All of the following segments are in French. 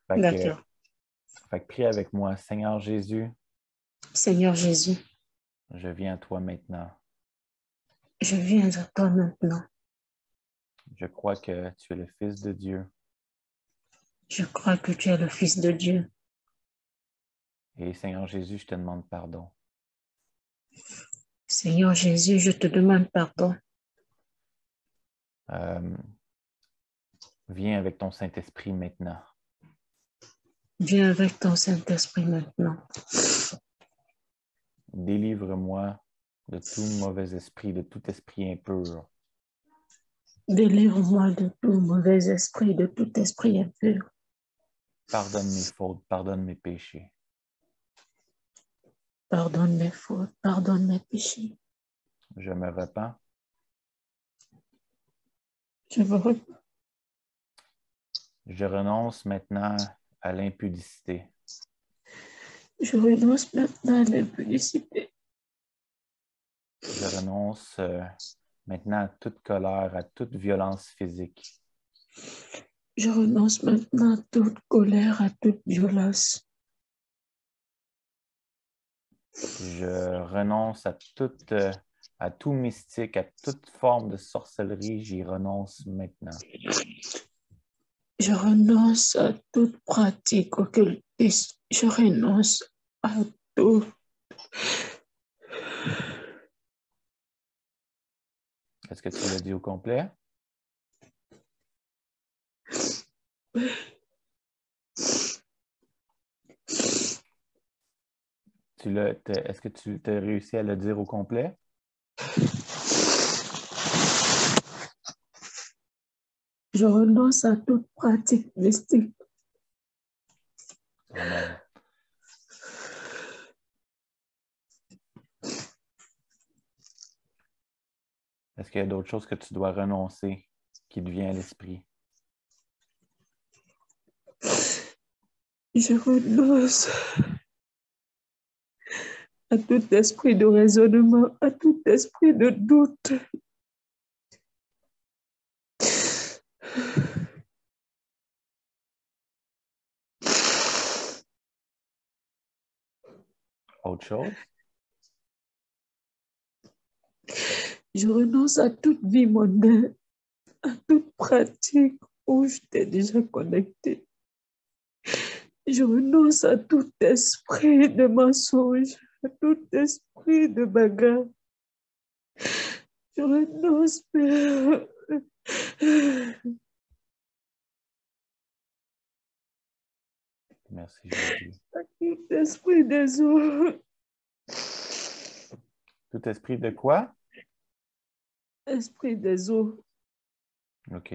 Fait que, D'accord. fait que prie avec moi. Seigneur Jésus, Seigneur Jésus, je viens à toi maintenant. je viens à toi maintenant. Je crois que tu es le Fils de Dieu. Je crois que tu es le Fils de Dieu. Et Seigneur Jésus, je te demande pardon. Seigneur Jésus, je te demande pardon. Viens avec ton Saint-Esprit maintenant. Viens avec ton Saint-Esprit maintenant. Délivre-moi de tout mauvais esprit, de tout esprit impur. Délivre-moi de tout mauvais esprit, de tout esprit impur. Pardonne mes fautes, pardonne mes péchés. Pardonne mes fautes, pardonne mes péchés. Je me repens. Je me repens. Je renonce maintenant à l'impudicité. Je renonce maintenant à l'impudicité. Je renonce maintenant à toute colère, à toute violence physique. Je renonce maintenant à toute colère, à toute violence. Je renonce à tout mystique, à toute forme de sorcellerie. J'y renonce maintenant. Je renonce à toute pratique occultiste. Je renonce à tout. Est-ce que tu l'as dit au complet? Est-ce que tu as réussi à le dire au complet? Je renonce à toute pratique mystique. Amen. Est-ce qu'il y a d'autres choses que tu dois renoncer qui te viennent à l'esprit? Je renonce à tout esprit de raisonnement, à tout esprit de doute. Autre chose? Je renonce à toute vie mondaine, à toute pratique où je t'ai déjà connecté. Je renonce à tout esprit de mensonge, à tout esprit de bagarre. Je renonce, Père. Merci Jésus. À tout esprit des eaux. Tout esprit de quoi? Esprit des eaux. OK.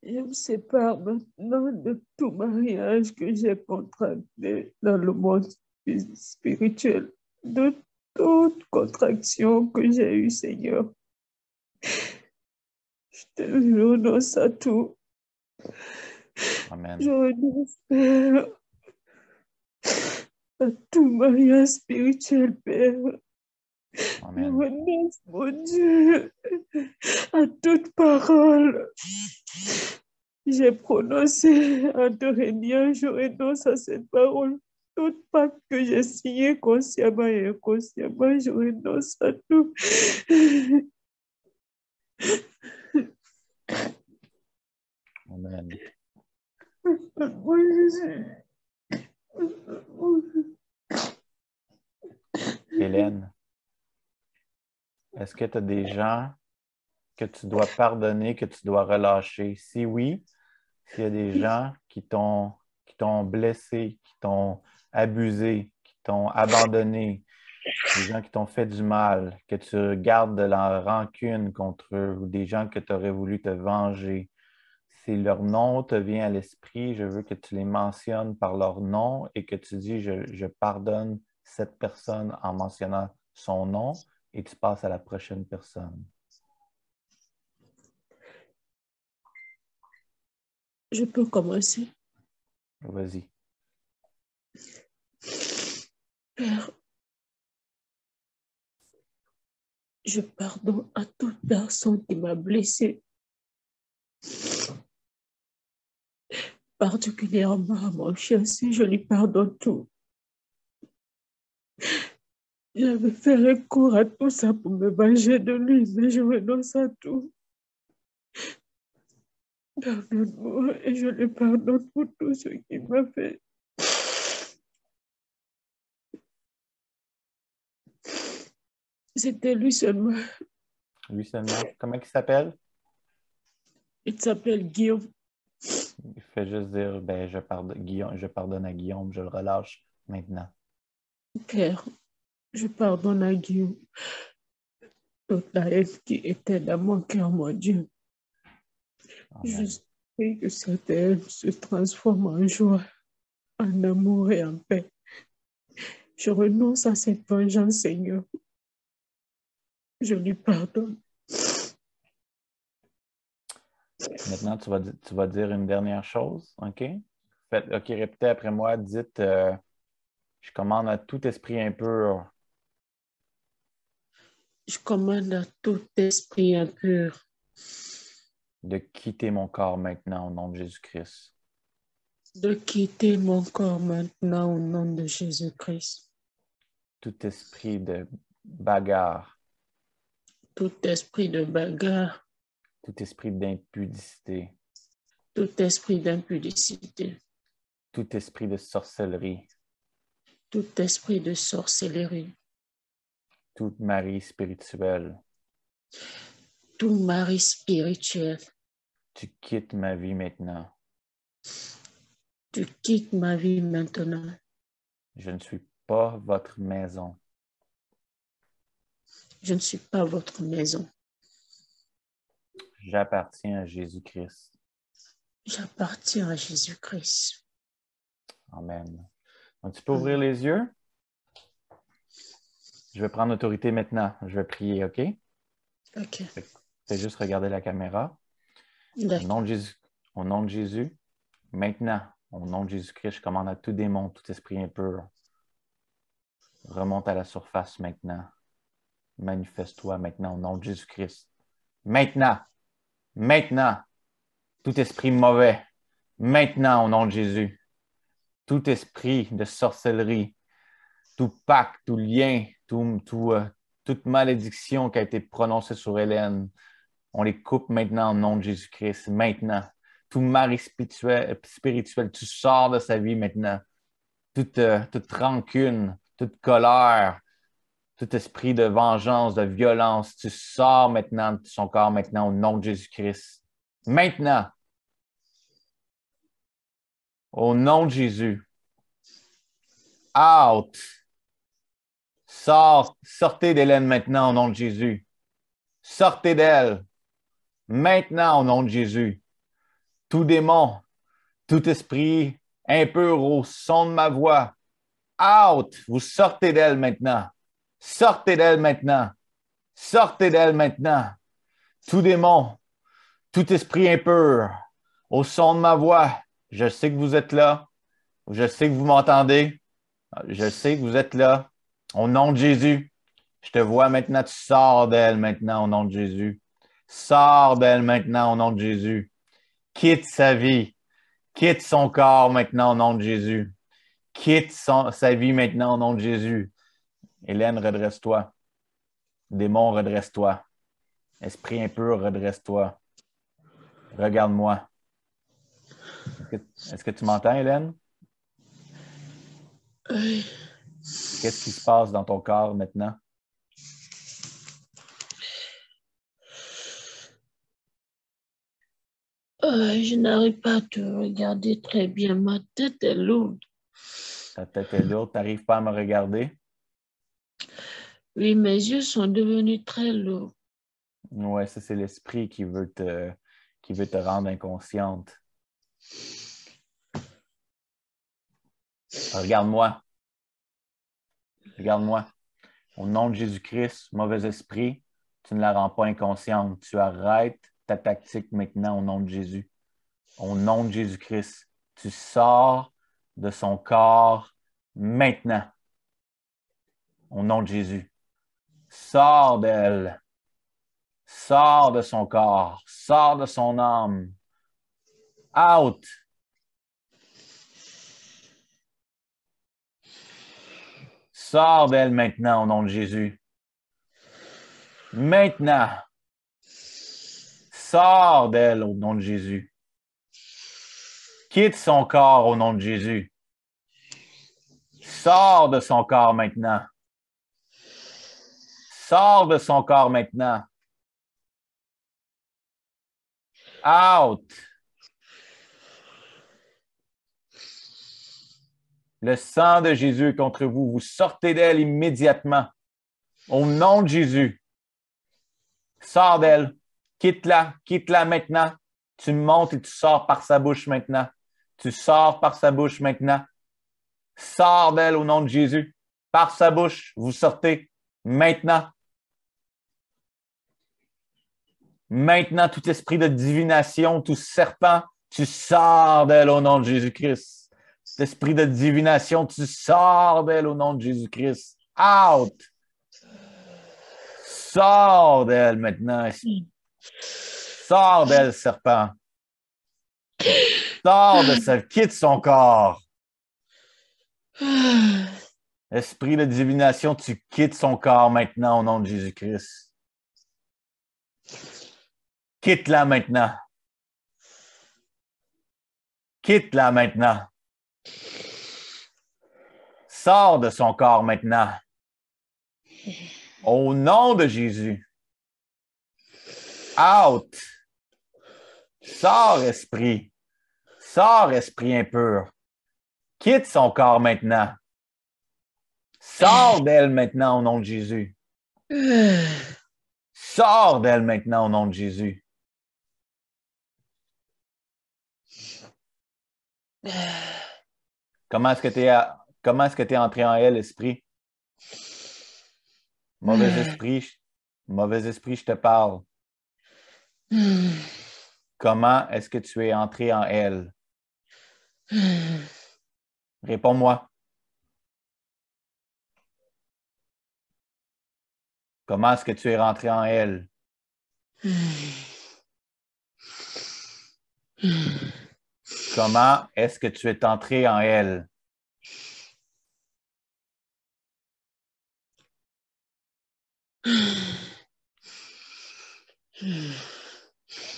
Je me sépare maintenant de tout mariage que j'ai contracté dans le monde spirituel, de toute contraction que j'ai eue, Seigneur. Je te renonce à tout. Amen. Je renonce, Père, à tout mariage spirituel, Père. Je Amen. renonce, mon Dieu, à toute parole. J'ai prononcé en te régnant, je renonce à cette parole. Tout pacte que j'ai signé consciemment et inconsciemment, je renonce à tout. Amen. Moi, Jésus. Hélène, est-ce que tu as des gens que tu dois pardonner, que tu dois relâcher? Si oui, s'il y a des gens qui t'ont blessé, qui t'ont abusé, qui t'ont abandonné, des gens qui t'ont fait du mal, que tu gardes de la rancune contre eux, ou des gens que tu aurais voulu te venger, si leur nom te vient à l'esprit, je veux que tu les mentionnes par leur nom et que tu dis, je pardonne cette personne en mentionnant son nom et tu passes à la prochaine personne. Je peux commencer. Vas-y. Père, je pardonne à toute personne qui m'a blessée. particulièrement à mon fils, je lui pardonne tout. J'avais fait recours à tout ça pour me venger de lui, mais je renonce à tout. Pardonne-moi et je lui pardonne pour tout ce qu'il m'a fait. C'était lui seulement. Lui seulement. Comment il s'appelle? Il s'appelle Guillaume. Il fait juste dire, ben, Guillaume, je pardonne à Guillaume, je le relâche maintenant. Père, je pardonne à Guillaume toute la haine qui était dans mon cœur, mon Dieu. Amen. Je prie que cette haine se transforme en joie, en amour et en paix. Je renonce à cette vengeance, Seigneur. Je lui pardonne. Maintenant, tu vas dire une dernière chose, OK? OK, répétez après moi, dites, je commande à tout esprit impur Je commande à tout esprit impur de quitter mon corps maintenant au nom de Jésus-Christ. de quitter mon corps maintenant au nom de Jésus-Christ. Tout esprit de bagarre, Tout esprit de bagarre, tout esprit d'impudicité, tout esprit d'impudicité, tout esprit de sorcellerie, tout esprit de sorcellerie, tout mari spirituel, tout mari spirituel. tu quittes ma vie maintenant. Tu quittes ma vie maintenant. Je ne suis pas votre maison. Je ne suis pas votre maison. J'appartiens à Jésus-Christ. J'appartiens à Jésus-Christ. Amen. Donc, tu peux ouvrir les yeux? Je vais prendre autorité maintenant. Je vais prier, OK? OK. Fais juste regarder la caméra. D'accord. Au nom de Jésus, maintenant, au nom de Jésus-Christ, je commande à tout démon, tout esprit impur, remonte à la surface maintenant. Manifeste-toi maintenant au nom de Jésus-Christ. Maintenant, maintenant, tout esprit mauvais, maintenant au nom de Jésus. Tout esprit de sorcellerie, tout pacte, tout lien, toute malédiction qui a été prononcée sur Hélène, on les coupe maintenant au nom de Jésus-Christ. Maintenant. Tout mari spirituel, tu sors de sa vie maintenant. Toute rancune, toute colère, tout esprit de vengeance, de violence, tu sors maintenant de son corps maintenant au nom de Jésus-Christ. Maintenant. Au nom de Jésus. Out. Sortez d'Hélène maintenant au nom de Jésus. Sortez d'elle. Maintenant au nom de Jésus. Tout démon, tout esprit impur au son de ma voix. Out! Vous sortez d'elle maintenant. Sortez d'elle maintenant. Sortez d'elle maintenant. Tout démon, tout esprit impur au son de ma voix. Je sais que vous êtes là. Je sais que vous m'entendez. Je sais que vous êtes là. Au nom de Jésus, je te vois maintenant. Tu sors d'elle maintenant au nom de Jésus. Sors d'elle maintenant au nom de Jésus. Quitte sa vie. Quitte son corps maintenant au nom de Jésus. Quitte sa vie maintenant au nom de Jésus. Hélène, redresse-toi. Démon, redresse-toi. Esprit impur, redresse-toi. Regarde-moi. Est-ce que tu m'entends, Hélène? Oui. Qu'est-ce qui se passe dans ton corps maintenant? Je n'arrive pas à te regarder très bien. Ma tête est lourde. Ta tête est lourde, tu n'arrives pas à me regarder? Oui, mes yeux sont devenus très lourds. Oui, ça, c'est l'esprit qui veut te rendre inconsciente. Regarde-moi. Regarde-moi. Au nom de Jésus-Christ, mauvais esprit, tu ne la rends pas inconsciente. Tu arrêtes ta tactique maintenant au nom de Jésus. Au nom de Jésus-Christ, tu sors de son corps maintenant. Au nom de Jésus. Sors d'elle. Sors de son corps. Sors de son âme. Out. Sors d'elle maintenant au nom de Jésus. Maintenant. Sors d'elle au nom de Jésus. Quitte son corps au nom de Jésus. Sors de son corps maintenant. Sors de son corps maintenant. Out. Le sang de Jésus est contre vous. Vous sortez d'elle immédiatement. Au nom de Jésus. Sors d'elle. Quitte-la. Quitte-la maintenant. Tu montes et tu sors par sa bouche maintenant. Tu sors par sa bouche maintenant. Sors d'elle au nom de Jésus. Par sa bouche, vous sortez maintenant. Maintenant, tout esprit de divination, tout serpent, tu sors d'elle au nom de Jésus-Christ. Cet esprit de divination, tu sors d'elle au nom de Jésus-Christ. Out! Sors d'elle maintenant. Sors d'elle, serpent. Sors de celle, quitte son corps. Esprit de divination, tu quittes son corps maintenant au nom de Jésus-Christ. Quitte-la maintenant. Quitte-la maintenant. Sors de son corps maintenant. Au nom de Jésus. Out. Sors, esprit. Sors, esprit impur. Quitte son corps maintenant. Sors d'elle maintenant au nom de Jésus. Sors d'elle maintenant au nom de Jésus. Comment est-ce que tu es entré en elle, esprit? Mauvais esprit, je te parle. Comment est-ce que tu es entré en elle? Réponds-moi. Comment est-ce que tu es rentré en elle? Comment est-ce que tu es entré en elle?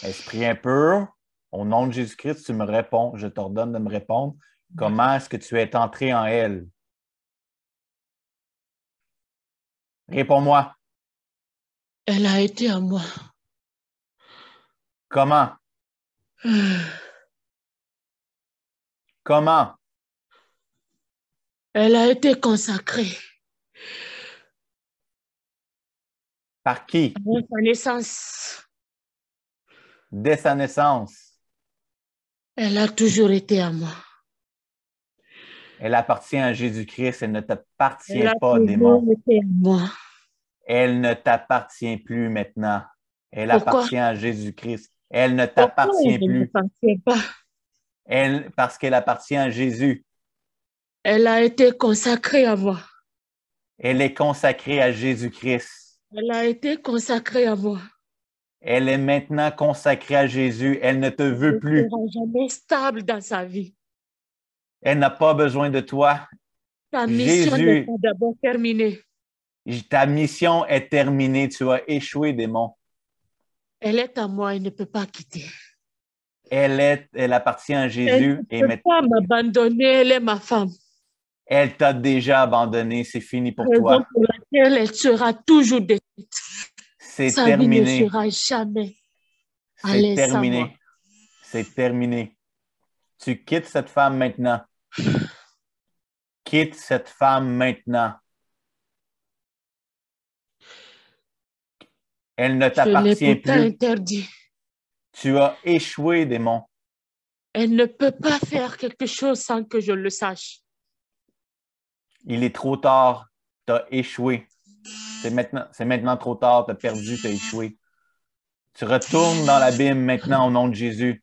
Esprit impur, au nom de Jésus-Christ, tu me réponds. Je t'ordonne de me répondre. Comment est-ce que tu es entré en elle? Réponds-moi. Elle a été à moi. Comment? Comment? Elle a été consacrée. Par qui? Avant sa naissance. Dès sa naissance. Elle a toujours été à moi. Elle appartient à Jésus-Christ. Elle ne t'appartient Elle a pas, toujours démon. été à moi. Elle ne t'appartient plus maintenant. Elle Pourquoi? appartient à Jésus-Christ. Elle ne Pourquoi t'appartient elle ne plus. m'appartient pas? Parce qu'elle appartient à Jésus. Elle a été consacrée à moi. Elle est consacrée à Jésus-Christ. Elle a été consacrée à moi. Elle est maintenant consacrée à Jésus. Elle ne te veut plus. Elle ne sera jamais stable dans sa vie. Elle n'a pas besoin de toi. Ta mission n'est Jésus, pas d'abord terminée. ta mission est terminée. Tu as échoué, démon. Elle est à moi, elle ne peut pas quitter. Elle appartient à Jésus. Elle ne peut pas m'abandonner, elle est ma femme. Elle t'a déjà abandonné. C'est fini pour Raison toi. pour laquelle elle sera toujours détruite. C'est Sa terminé. vie ne sera jamais à C'est l'aise sans moi. terminé. C'est terminé. Tu quittes cette femme maintenant. Quitte cette femme maintenant. Elle ne t'appartient plus. Interdit. Tu as échoué, démon. Elle ne peut pas faire quelque chose sans que je le sache. Il est trop tard. Tu as échoué. C'est maintenant trop tard. Tu as perdu, tu as échoué. Tu retournes dans l'abîme maintenant au nom de Jésus.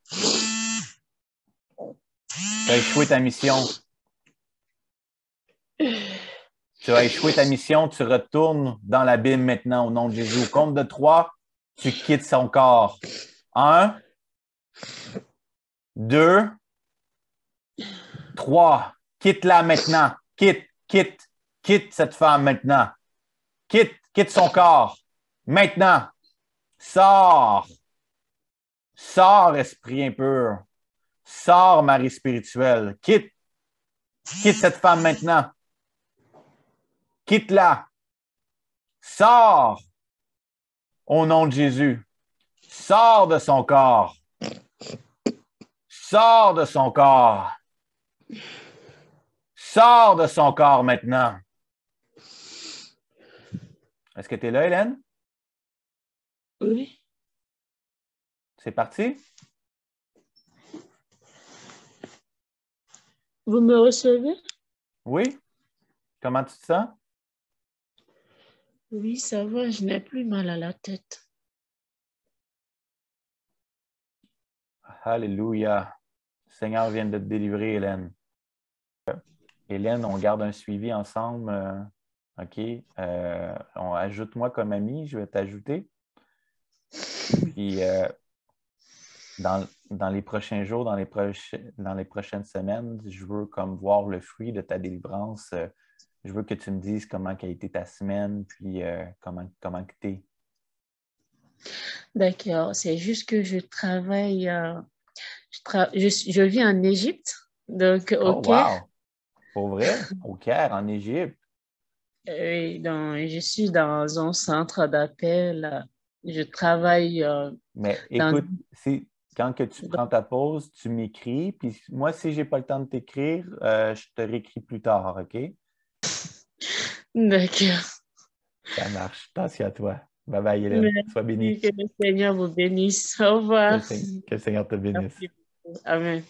Tu as échoué ta mission. Tu as échoué ta mission. Tu retournes dans l'abîme maintenant au nom de Jésus. Au compte de 3, tu quittes son corps. 1, 2, 3. Quitte-la maintenant. Quitte. Quitte cette femme maintenant. Quitte son corps. Maintenant. Sors. Sors, esprit impur. Sors, mari spirituel. Quitte cette femme maintenant. Quitte-la. Sors au nom de Jésus. Sors de son corps. Sors de son corps. Sors de son corps maintenant. Est-ce que tu es là, Hélène? Oui. C'est parti? Vous me recevez? Oui? Comment tu te sens? Oui, ça va, je n'ai plus mal à la tête. Alléluia. Le Seigneur vient de te délivrer, Hélène. Hélène, on garde un suivi ensemble. OK. Ajoute-moi comme ami, je vais t'ajouter. Puis, dans les prochains jours, dans les prochaines semaines, je veux comme voir le fruit de ta délivrance. Je veux que tu me dises comment a été ta semaine, puis comment tu es. D'accord, c'est juste que je travaille, je vis en Égypte, donc au Oh, Caire. wow! Pour vrai? Au Caire, en Égypte? Je suis dans un centre d'appel. Je travaille Mais dans... écoute, quand que tu prends ta pause, tu m'écris, puis moi, si je n'ai pas le temps de t'écrire, je te réécris plus tard, OK? D'accord. Ça marche. Attention à toi. Bye bye, Hélène. Sois bénie. Merci, que le Seigneur vous bénisse. Au revoir. Que le Seigneur te bénisse. Merci beaucoup. Amen.